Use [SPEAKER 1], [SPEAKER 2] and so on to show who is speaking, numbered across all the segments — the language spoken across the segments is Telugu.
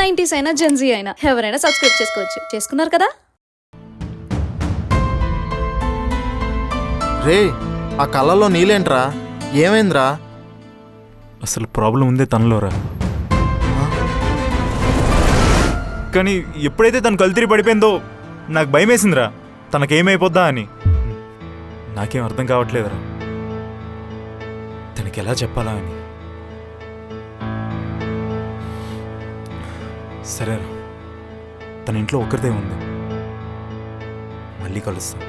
[SPEAKER 1] 90s అయినా జెన్జీ అయినా ఎవరైనా సబ్స్క్రైబ్ చేసుకోవచ్చు. చేసుకున్నారు కదా?
[SPEAKER 2] రే, ఆ కళ్ళలో నీలేంట్రా? ఏమైందిరా?
[SPEAKER 3] అసలు ప్రాబ్లం ఉందే తనలోరా. కానీ ఎప్పుడైతే తను కల్తీరి పడిపోయిందో నాకు భయం వేసిందిరా, తనకేమైపోద్దా అని. నాకేం అర్థం కావట్లేదురా తనకి ఎలా చెప్పాలా అని. సరేరా, తన ఇంట్లో ఒక్కరిదే ఉంది, మళ్ళీ కలుస్తాం.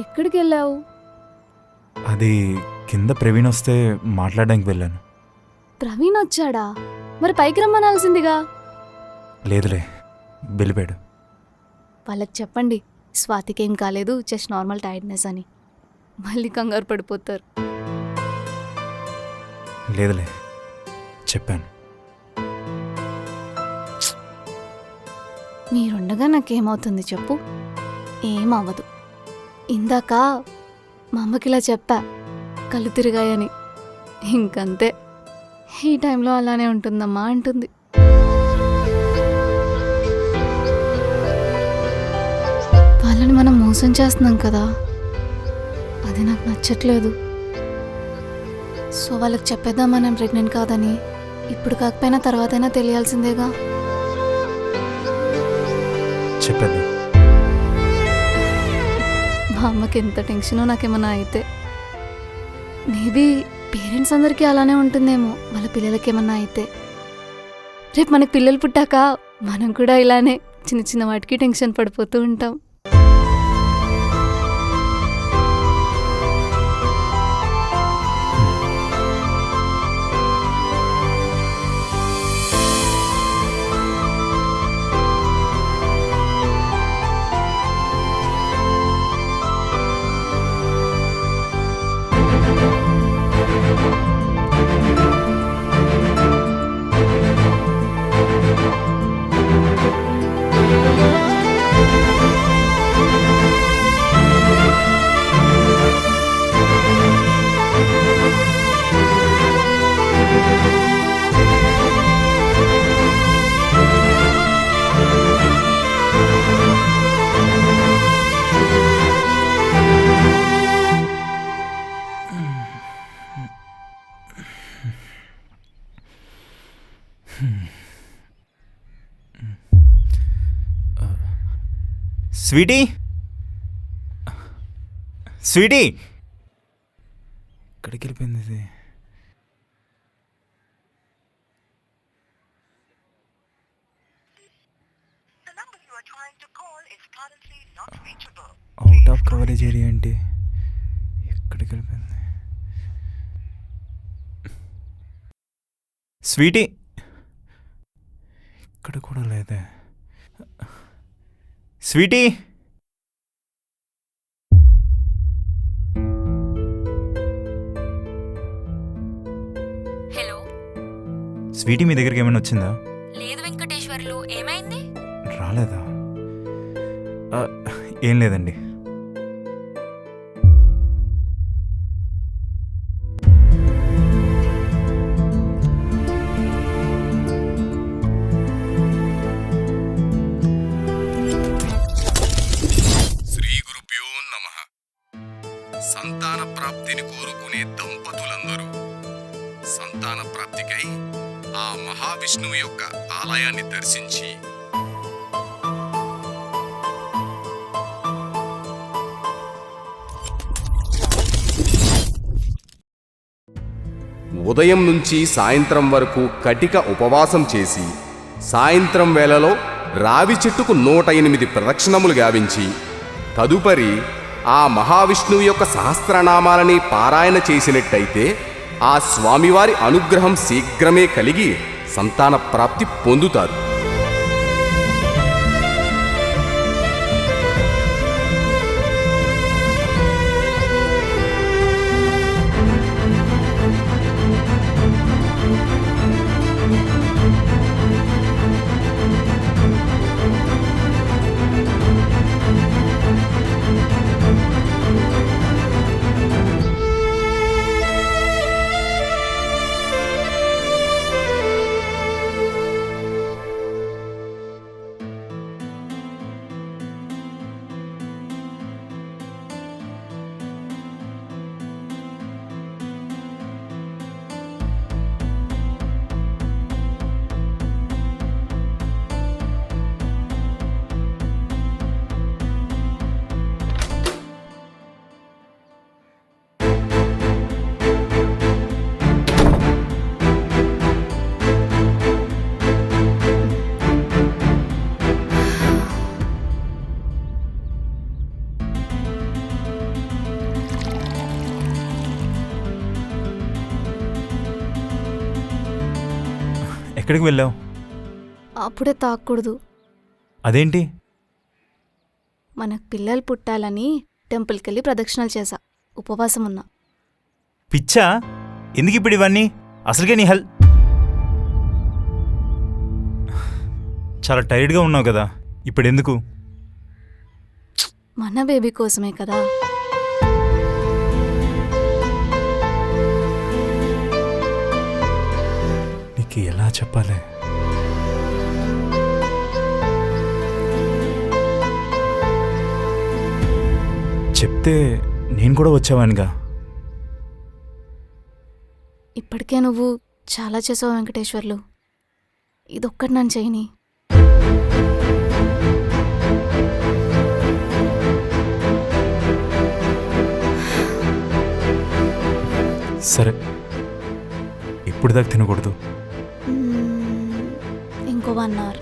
[SPEAKER 1] ఎక్కడికి వెళ్ళావు?
[SPEAKER 3] అది కింద ప్రవీణ్ వస్తే మాట్లాడడానికి వెళ్ళాను.
[SPEAKER 1] ప్రవీణ్ వచ్చాడా? మరి పైకి రమ్మనాల్సిందిగా.
[SPEAKER 3] లేదులే, వెళ్ళిపోయాడు.
[SPEAKER 1] వాళ్ళకి చెప్పండి స్వాతికి ఏం కాలేదు, జస్ట్ నార్మల్ టైర్డ్నెస్ అని. మళ్ళీ కంగారు పడిపోతారు.
[SPEAKER 3] లేదులే, చెప్పాను.
[SPEAKER 1] మీరుండగా నాకేమవుతుంది చెప్పు? ఏమవ్వదు. ఇందాక మా అమ్మకి ఇలా చెప్పా, కళ్ళు తిరిగాయని. ఇంకంతే, ఈ టైంలో అలానే ఉంటుందమ్మా అంటుంది. వాళ్ళని మనం మోసం చేస్తున్నాం కదా, అది నాకు నచ్చట్లేదు. సో వాళ్ళకి చెప్పేద్దామా నేను ప్రెగ్నెంట్ కాదని. ఇప్పుడు కాకపోయినా తర్వాతైనా తెలియాల్సిందేగా.
[SPEAKER 3] చెప్పేద్దాం.
[SPEAKER 1] మా అమ్మకి ఎంత టెన్షనో నాకేమన్నా అయితే. మేబీ పేరెంట్స్ అందరికీ అలానే ఉంటుందేమో, వాళ్ళ పిల్లలకి ఏమన్నా అయితే. రేపు మనకి పిల్లలు పుట్టాక మనం కూడా ఇలానే చిన్న చిన్న వాటికి టెన్షన్ పడిపోతూ ఉంటాం.
[SPEAKER 3] స్వీటీ, స్వీటీ, ఎక్కడికి వెళ్ళిపోయింది ఇది? అవుట్ ఆఫ్ కవరేజ్ ఏరియా ఏంటి? ఎక్కడికి వెళ్ళిపోయింది? స్వీటీ, ఇక్కడ కూడా లేదే. Sweety,
[SPEAKER 4] hello.
[SPEAKER 3] స్వీటీ మీ దగ్గరికి ఏమైనా వచ్చిందా?
[SPEAKER 4] లేదు వెంకటేశ్వర్లు, ఏమైంది?
[SPEAKER 3] రాలేదా? ఏం లేదండి.
[SPEAKER 5] సంతాన ప్రాప్తిని కోరుకునే దంపతులందరూ సంతాన ప్రాప్తికై ఆ మహావిష్ణువు యొక్క ఆలయాన్ని దర్శించి ఉదయం నుంచి సాయంత్రం వరకు కటిక ఉపవాసం చేసి సాయంత్రం వేళలో రావి చెట్టుకు 108 ప్రదక్షిణములు గావించి తదుపరి ఆ మహావిష్ణువు యొక్క సహస్రనామాలని పారాయణ చేసినట్టయితే ఆ స్వామివారి అనుగ్రహం శీఘ్రమే కలిగి సంతాన ప్రాప్తి పొందుతారు.
[SPEAKER 3] ఎక్కడికి వెళ్ళావు?
[SPEAKER 1] అప్పుడే తాకూడదు.
[SPEAKER 3] అదేంటి?
[SPEAKER 1] మనకు పిల్లలు పుట్టాలని టెంపుల్కి వెళ్ళి ప్రదక్షిణలు చేశా. ఉపవాసం ఉన్నా.
[SPEAKER 3] పిచ్చా? ఎందుకు ఇప్పుడు ఇవన్నీ? అసలుకే నీ హెల్త్ చాలా టైర్డ్గా ఉన్నావు కదా, ఇప్పుడు ఎందుకు?
[SPEAKER 1] మన బేబీ కోసమే కదా.
[SPEAKER 3] నీకు ఎలా చెప్పాలి? చెప్తే నేను కూడా వచ్చేవానిగా.
[SPEAKER 1] ఇప్పటికే నువ్వు చాలా చేసావు వెంకటేశ్వర్లు. ఇదొక్కటి నన్ను చేయని.
[SPEAKER 3] సరే, ఇప్పుడు దాకా తినకూడదు.
[SPEAKER 1] ఇంకో 1 అవర్.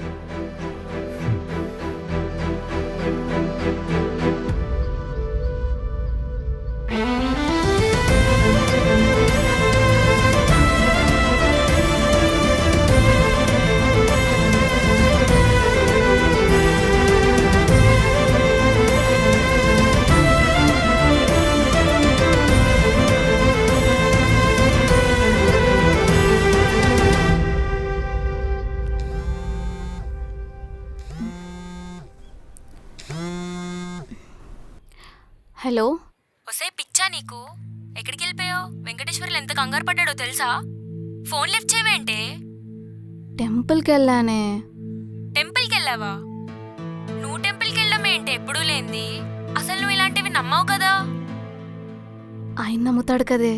[SPEAKER 1] హలో.
[SPEAKER 4] ఒసే పిచ్చా నీకు? ఎక్కడికి వెళ్ళిపోయావు? వెంకటేశ్వర్లు ఎంత కంగారు పడ్డాడో తెలుసా? ఫోన్ లిఫ్ట్ చేయవేంటే?
[SPEAKER 1] టెంపుల్కి వెళ్ళానే.
[SPEAKER 4] టెంపుల్కి వెళ్ళావా? నువ్వు టెంపుల్కి వెళ్ళడం ఏంటి ఎప్పుడూ లేంది? అసలు నువ్వు ఇలాంటివి నమ్మావు కదా.
[SPEAKER 1] ఆయన నమ్ముతాడు కదే.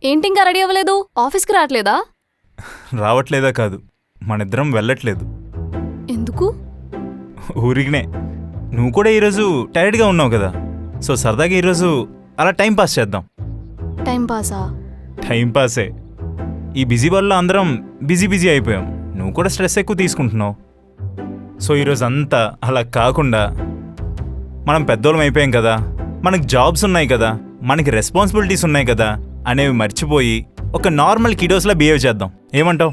[SPEAKER 1] ఏంటి ఇంకా రెడీ అవ్వలేదు? ఆఫీస్కి రావట్లేదా?
[SPEAKER 3] రావట్లేదా కాదు, మనిద్దరం వెళ్ళట్లేదు.
[SPEAKER 1] ఎందుకు?
[SPEAKER 3] ఊరికినే. నువ్వు కూడా ఈరోజు టైర్డ్గా ఉన్నావు కదా, సో సరదాగా ఈరోజు అలా టైం పాస్ చేద్దాం.
[SPEAKER 1] టైం పాసా?
[SPEAKER 3] టైం పాసే. ఈ బిజీ వల్ల అందరం బిజీ అయిపోయాం. నువ్వు కూడా స్ట్రెస్ ఎక్కువ తీసుకుంటున్నావు. సో ఈరోజు అంతా అలా కాకుండా మనం పెద్దోళ్ళం అయిపోయాం కదా, మనకి జాబ్స్ ఉన్నాయి కదా, మనకి రెస్పాన్సిబిలిటీస్ ఉన్నాయి కదా అనేవి మర్చిపోయి ఒక నార్మల్ కిడోస్లా బిహేవ్ చేద్దాం. ఏమంటావు?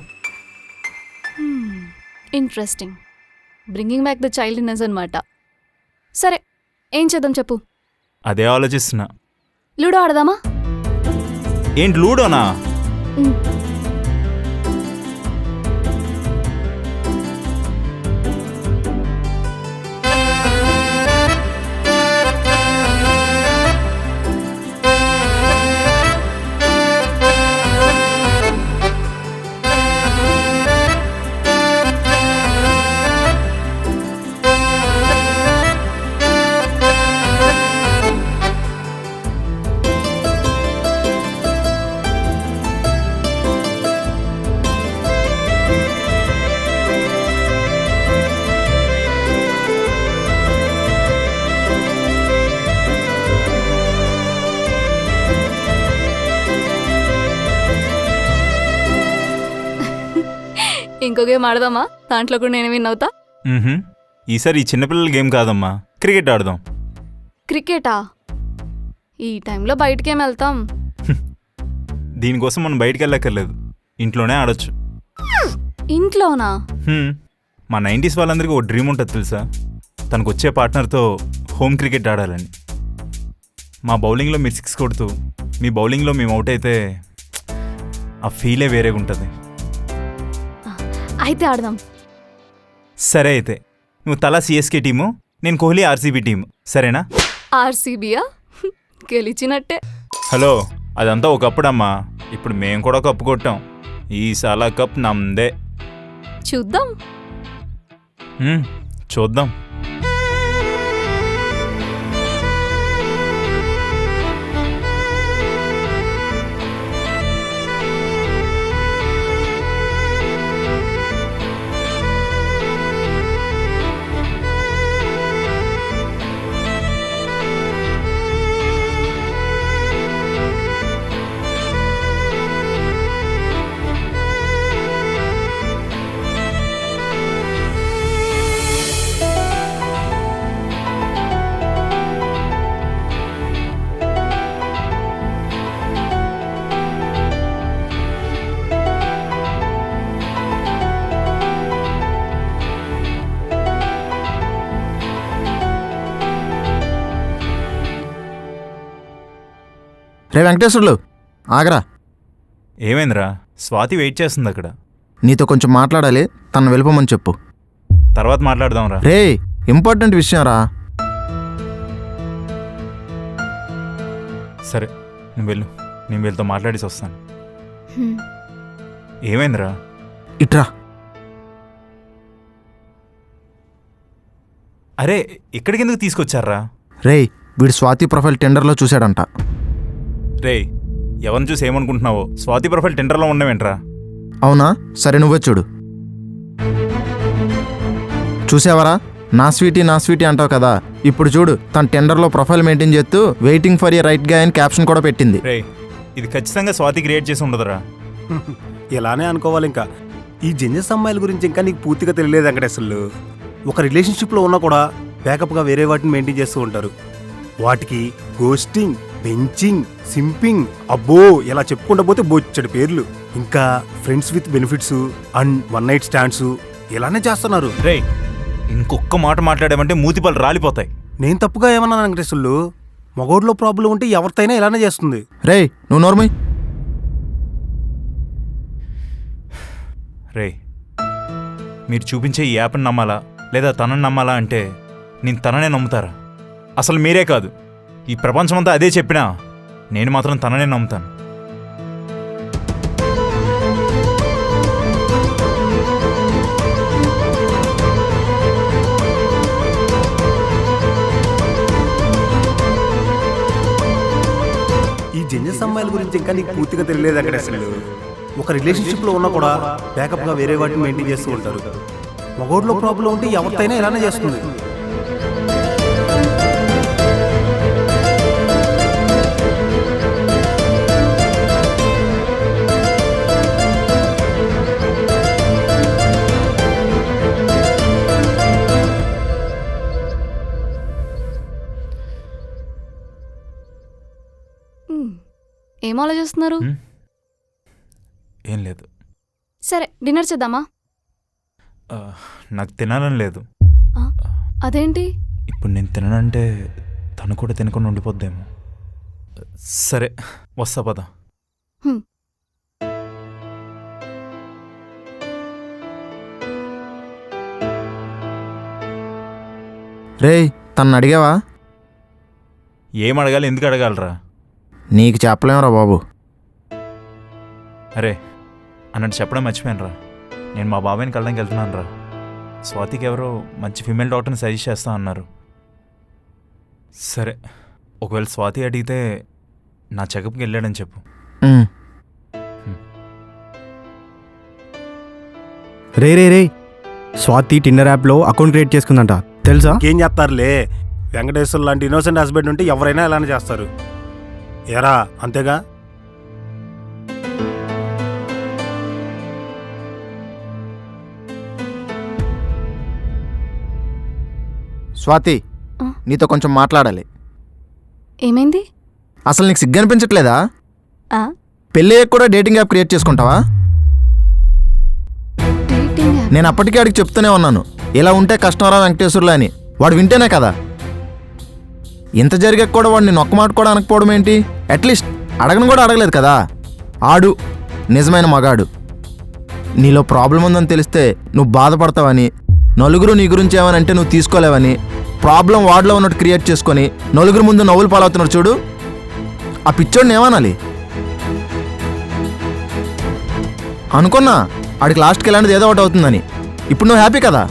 [SPEAKER 1] ఇంట్రెస్టింగ్. బ్రింగింగ్ బ్యాక్ ద చైల్డ్నెస్ అనమాట. సరే, ఏం చేద్దాం చెప్పు.
[SPEAKER 3] అదే ఆలోచిస్తున్నా.
[SPEAKER 1] లూడో ఆడదామా?
[SPEAKER 3] ఏంటి లూడోనా?
[SPEAKER 1] ఇంకో గేమ్ ఆడదామా? దాంట్లో కూడా నేను విన్ అవుతా.
[SPEAKER 3] ఈసారి ఈ చిన్నపిల్లల గేమ్ కాదమ్మా, క్రికెట్ ఆడదాం.
[SPEAKER 1] క్రికెటా? ఈ టైంలో బయటకేం వెళ్తాం?
[SPEAKER 3] దీనికోసం మనం బయటికి వెళ్ళక్కర్లేదు, ఇంట్లోనే ఆడొచ్చు.
[SPEAKER 1] ఇంట్లోనా?
[SPEAKER 3] మా 90s వాళ్ళందరికీ ఓ డ్రీమ్ ఉంటుంది తెలుసా? తనకు వచ్చే పార్ట్నర్తో హోమ్ క్రికెట్ ఆడాలని. మా బౌలింగ్లో మీరు 6 కొడుతూ మీ బౌలింగ్లో మేము అవుట్ అయితే ఆ ఫీలే వేరేగా ఉంటుంది.
[SPEAKER 1] అయితే ఆడదాం.
[SPEAKER 3] సరే అయితే నువ్వు తలా సిఎస్కే టీము, నేను కోహ్లీ ఆర్సీబీ టీము, సరేనా?
[SPEAKER 1] ఆర్సీబీయా? గెలిచినట్టే.
[SPEAKER 3] హలో, అదంతా ఒకప్పుడమ్మా. ఇప్పుడు మేము కూడా కప్పు కొట్టాం. ఈ సాలా కప్ నమ్దే.
[SPEAKER 1] చూద్దాం.
[SPEAKER 3] చూద్దాం.
[SPEAKER 2] రే వెంకటేశ్వర్లు, ఆగరా.
[SPEAKER 3] ఏమైందిరా? స్వాతి వెయిట్ చేస్తుంది అక్కడ.
[SPEAKER 2] నీతో కొంచెం మాట్లాడాలి, తను వెళ్ళిపోమని చెప్పు.
[SPEAKER 3] తర్వాత మాట్లాడదాంరా.
[SPEAKER 2] రే, ఇంపార్టెంట్ విషయం రా.
[SPEAKER 3] సరే నువ్వు వెళ్ళు, నేను వీళ్ళతో మాట్లాడేసి వస్తాను.
[SPEAKER 1] హ్మ్.
[SPEAKER 3] ఏమైందిరా?
[SPEAKER 2] ఇట్రా.
[SPEAKER 3] అరే, ఇక్కడికి ఎందుకు తీసుకొచ్చారా?
[SPEAKER 2] రే, వీడు స్వాతి ప్రొఫైల్ టెండర్లో చూశాడంట.
[SPEAKER 3] రే, ఎవరిని చూసి ఏమనుకుంటున్నావో? స్వాతి ప్రొఫైల్ టెండర్లో ఉండవేంట్రా?
[SPEAKER 2] అవునా? సరే నువ్వే చూడు. చూసావరా? నా స్వీటీ అంటావు కదా, ఇప్పుడు చూడు, తన టెండర్లో ప్రొఫైల్ మెయింటైన్ చేస్తూ వెయిటింగ్ ఫర్ ఎ రైట్ గా అని క్యాప్షన్ కూడా పెట్టింది.
[SPEAKER 3] రే, ఇది ఖచ్చితంగా స్వాతి క్రియేట్ చేసి ఉండదురా.
[SPEAKER 6] ఇలానే అనుకోవాలి. ఇంకా ఈ జెంజెస్ అమ్మాయిల గురించి ఇంకా నీకు పూర్తిగా తెలియలేదు వెంకటేశ్వర్లు. ఒక రిలేషన్షిప్లో ఉన్నా కూడా బ్యాకప్గా వేరే వాటిని మెయింటైన్ చేస్తూ ఉంటారు. వాటికి గోస్టింగ్, బెంచింగ్, సింపింగ్, అబ్బో ఇలా చెప్పుకుంటూ పోతే బొచ్చడి పేర్లు. ఇంకా friends with benefits and 1 night stands ఇలానే చేస్తున్నారు.
[SPEAKER 3] రే, ఇంకొక్క మాట మాట్లాడామంటే మూతిపళ్ళు రాలిపోతాయి.
[SPEAKER 6] నేను తప్పుగా ఏమన్నా వెంకటేశ్వర్లు? మగోడిలో ప్రాబ్లం ఉంటే ఎవరితైనా ఇలానే చేస్తుంది.
[SPEAKER 2] రే, నువ్వు నోర్మై.
[SPEAKER 3] రే, మీరు చూపించే ఈ యాప్ని నమ్మాలా లేదా తనని నమ్మాలా అంటే నేను తననే నమ్ముతారా? అసలు మీరే కాదు, ఈ ప్రపంచమంతా అదే చెప్పినా నేను మాత్రం తననే నమ్ముతాను.
[SPEAKER 6] ఈ జెంజెస్ అమ్మాయిల గురించి ఇంకా నీకు పూర్తిగా తెలియలేదు వెంకటేశ్వర్లు. ఒక రిలేషన్షిప్లో ఉన్నా కూడా బ్యాకప్గా వేరే వాటిని మెయింటైన్ చేస్తూ ఉంటారు. మగోడిలో ప్రాబ్లం ఉంటే ఎవరితైనా ఇలానే చేస్తుంది.
[SPEAKER 1] ఏం ఆలోచిస్తున్నారు?
[SPEAKER 3] ఏం లేదు.
[SPEAKER 1] సరే డిన్నర్ చేద్దామా?
[SPEAKER 3] నాకు తినాలని లేదు.
[SPEAKER 1] అదేంటి?
[SPEAKER 3] ఇప్పుడు నేను తిననంటే తను కూడా తినకుండా ఉండిపోద్దేమో. సరే వస్తా పద.
[SPEAKER 2] రే, తను అడిగావా?
[SPEAKER 3] ఏం అడగాలి, ఎందుకు అడగాలరా?
[SPEAKER 2] నీకు చెప్పలేమరా బాబు.
[SPEAKER 3] అరే, అన్నట్టు చెప్పడం మర్చిపోయాను రా. నేను మా బాబాయ్ని కలడానికి వెళ్తున్నాను రా. స్వాతికి ఎవరో మంచి ఫీమేల్ డాక్టర్ని సజెస్ట్ చేస్తా అన్నారు. సరే, ఒకవేళ స్వాతి అడిగితే నా చెకప్కి వెళ్ళాడని చెప్పు.
[SPEAKER 7] రే రే రే, స్వాతి టిండర్ యాప్లో అకౌంట్ క్రియేట్ చేసుకుందంట, తెలుసా?
[SPEAKER 6] ఏం చేస్తారులే, వెంకటేశ్వర్ లాంటి ఇన్నోసెంట్ హస్బెండ్ ఉంటే ఎవరైనా ఇలానే చేస్తారు. ఎరా అంతేగా?
[SPEAKER 2] స్వాతి, నీతో కొంచెం మాట్లాడాలి.
[SPEAKER 1] ఏమైంది?
[SPEAKER 2] అసలు నీకు సిగ్గు అనిపించట్లేదా?
[SPEAKER 1] పెళ్ళి
[SPEAKER 2] కూడా డేటింగ్ యాప్ క్రియేట్ చేసుకుంటావా? నేను అప్పటికే అడిగి చెప్తూనే ఉన్నాను, ఇలా ఉంటే కష్టంరా వెంకటేశ్వర్లు అని. వాడు వింటేనే కదా. ఇంత జరిగాక కూడా వాడిని నొక్క మాట కూడా అనకపోవడం ఏంటి? అట్లీస్ట్ అడగను కూడా అడగలేదు కదా. ఆడు నిజమైన మగాడు. నీలో ప్రాబ్లం ఉందని తెలిస్తే నువ్వు బాధపడతావని, నలుగురు నీ గురించి ఏమనంటే నువ్వు తీసుకోలేవని, ప్రాబ్లం వాడిలో ఉన్నట్టు క్రియేట్ చేసుకొని నలుగురు ముందు నవ్వులు పాలవుతున్నాడు చూడు, ఆ పిచ్చోడిని ఏమనాలి? అనుకున్నా ఆడికి లాస్ట్కి ఇలాంటిది ఏదో ఒకటి అవుతుందని. ఇప్పుడు నువ్వు హ్యాపీ కదా?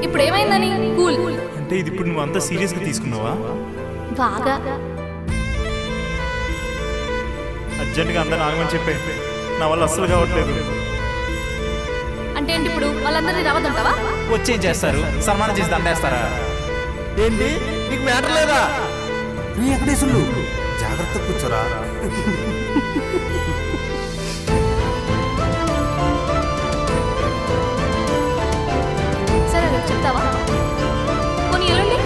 [SPEAKER 1] ఇప్పుడు ఏమైందని? కూల్.
[SPEAKER 3] అంటే ఇది ఇప్పుడు నువ్వు అంత సీరియస్గా తీసుకున్నావా?
[SPEAKER 1] బాగా.
[SPEAKER 3] అర్జెంట్గా అందరూ ఆగమని చెప్పే, నా వల్ల అస్సలు కావట్లేదు.
[SPEAKER 1] అంటే ఏంటి ఇప్పుడు వాళ్ళందరినీ రావద్దంటావా?
[SPEAKER 3] వచ్చేం చేస్తారు? సన్మానం చేసి దండేస్తారా?
[SPEAKER 2] ఏంటి నీకు మ్యాటర్ లేదా?
[SPEAKER 6] నీ వెంకటేశ్వర్లు జాగ్రత్త కూర్చోరా.
[SPEAKER 1] సరే రేపు చెప్తావా? పోనీ ఎల్లుండి?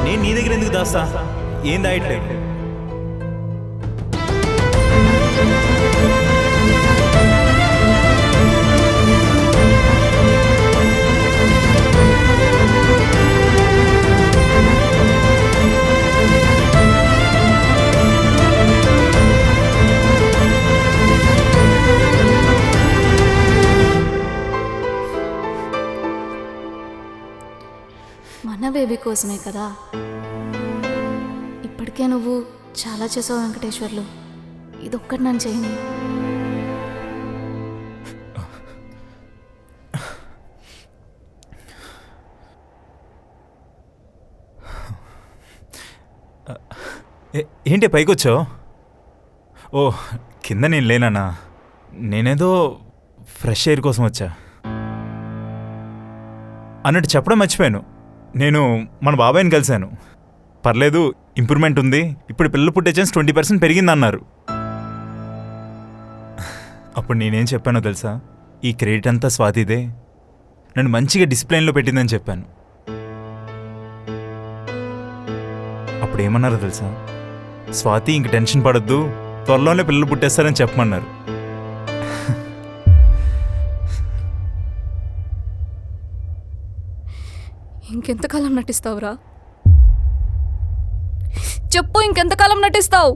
[SPEAKER 3] నేను నీ దగ్గర ఎందుకు దాస్తా? ఏం దాయట్లేదు.
[SPEAKER 1] మన బేబీ కోసమే కదా. ఇప్పటికే నువ్వు చాలా చేసావు వెంకటేశ్వర్లు, ఇదొక్కటి నన్ను చేయని.
[SPEAKER 3] ఏంటి పైకి వచ్చావు? ఓ కింద నేను లేనన్నా, నేనేదో ఫ్రెష్ ఎయిర్ కోసం వచ్చా అన్నట్టు చెప్పడం మర్చిపోయాను. నేను మన బాబాయ్ని కలిశాను. పర్లేదు, ఇంప్రూవ్మెంట్ ఉంది, ఇప్పుడు పిల్లలు పుట్టే ఛాన్స్ 20% పెరిగిందన్నారు. అప్పుడు నేనేం చెప్పానో తెలుసా? ఈ క్రెడిట్ అంతా స్వాతిదే, నన్ను మంచిగా డిసిప్లైన్లో పెట్టిందని చెప్పాను. అప్పుడు ఏమన్నారో తెలుసా? స్వాతి ఇంక టెన్షన్ పడొద్దు, త్వరలోనే పిల్లలు పుట్టేస్తారని చెప్పమన్నారు.
[SPEAKER 1] ఇంకెంతకాలం నటిస్తావురా? చెప్పు, ఇంకెంతకాలం నటిస్తావు?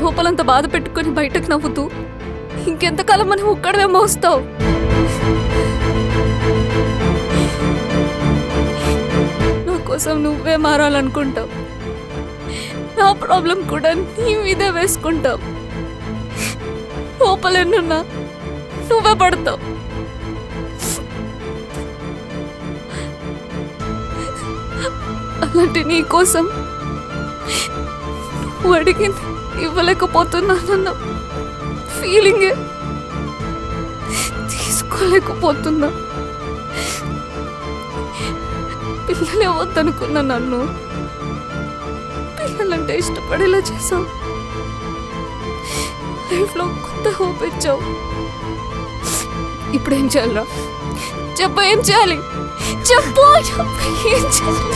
[SPEAKER 1] లోపలంత బాధ పెట్టుకొని బయటకు నవ్వుతూ ఇంకెంతకాలం మనం ఒక్కడమే మోస్తావు? నా కోసం నువ్వే మారాలనుకుంటావు, నా ప్రాబ్లం కూడా నీ మీదే వేసుకుంటావు. లోపలెన్నున్నా నువ్వే పడతావు. అలాంటి నీ కోసం నువ్వు అడిగింది ఇవ్వలేకపోతున్నానన్న ఫీలింగే తీసుకోలేకపోతున్నా. పిల్లలే వద్దనుకున్నా నన్ను, పిల్లలంటే ఇష్టపడేలా చేసావు. లైఫ్లో కొత్త హోప్ ఇచ్చావు. ఇప్పుడు ఏం చేయాలరా? చెప్పు, ఏం చేయాలి? చెప్పు, ఏం చేయాలి?